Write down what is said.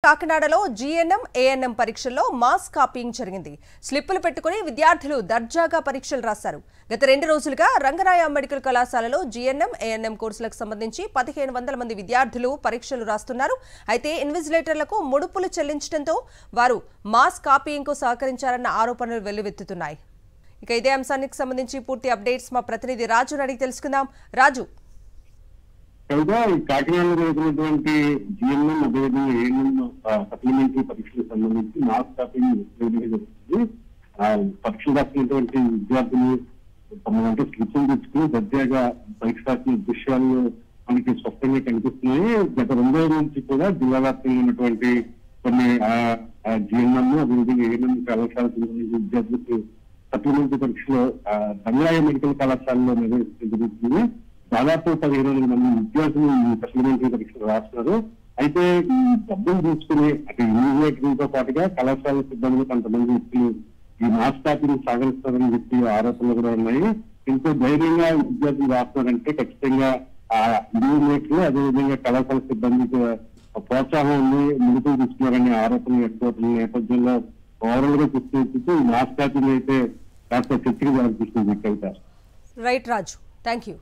కాకినాడలో GNM ANM పరీక్షల్లో mass copying జరిగింది. స్లిప్పులు పెట్టుకుని విద్యార్థులు దర్జాగా పరీక్షలు రాశారు. గత 2 రోజులుగా రంగరాయ మెడికల్ కళాశాలలో జీఎన్ఎం ఏఎన్ఎం కోర్సులకు సంబంధించి 1500 మంది విద్యార్థులు పరీక్షలు రాస్తున్నారు. అయితే ఇన్విజిలేటర్లకు ముడుపులు చెల్లించడంతో వారు మాస్ కాపీయింగ్కు సహకరించారన్న ఆరోపణలు వెల్లువెత్తుతున్నాయి. ఇక ఇదే అంశానికి సంబంధించి పూర్తి అప్డేట్స్ మా ప్రతినిధి రాజు అడిగి తెలుసుకుందాం. రాజు, కాకినాడలో జరుగుతున్నటువంటి జీఎన్ఎం అదేవిధంగా ఏఎన్ఎం సప్లిమెంటరీ పరీక్షలకు సంబంధించి మాస్ కాపీయింగ్ జరుగుతుంది. పరీక్షలు రాసినటువంటి విద్యార్థులు తమ స్లిప్లు తెచ్చుకుని దర్జాగా పరీక్ష రాసిన దృశ్యాలు మనకి స్పష్టంగా కనిపిస్తున్నాయి. గత 2 రోజుల నుంచి కూడా జిల్లా వ్యాప్తంగా ఉన్నటువంటి కొన్ని జీఎన్ఎం అదేవిధంగా ఏఎన్ఎం కళాశాలకు సంబంధించిన విద్యార్థులకు సప్లిమెంటరీ పరీక్షలో రంగరాయ మెడికల్ కళాశాలలో నిర్వహించడం జరుగుతుంది. దాదాపు 1500 మంది విద్యార్థులు ఈ సప్లిమెంటరీ పరీక్షలు రాస్తున్నారు. అయితే ఈ డబ్బులు తీసుకుని అటు ఇన్విజిలేటర్లతో పాటుగా కళాశాల సిబ్బంది కొంతమంది వ్యక్తులు ఈ మాస్ కాపీని సాగరిస్తారని చెప్పి ఆరోపణలు కూడా ఉన్నాయి. ఎంతో ధైర్యంగా విద్యార్థులు రాస్తున్నారంటే ఖచ్చితంగా ఆ ఇన్విజిలేటర్లు అదేవిధంగా కళాశాల సిబ్బందికి ప్రోత్సాహం ఉంది, ముడుపులు తీసుకున్నారనే ఆరోపణలు ఎక్కువ నేపథ్యంలో ఓవరాల్ గా చూస్తూ ఈ మాస్ కాపీని అయితే కాస్త చర్చగా అనిపిస్తుంది. Right Raju, thank you.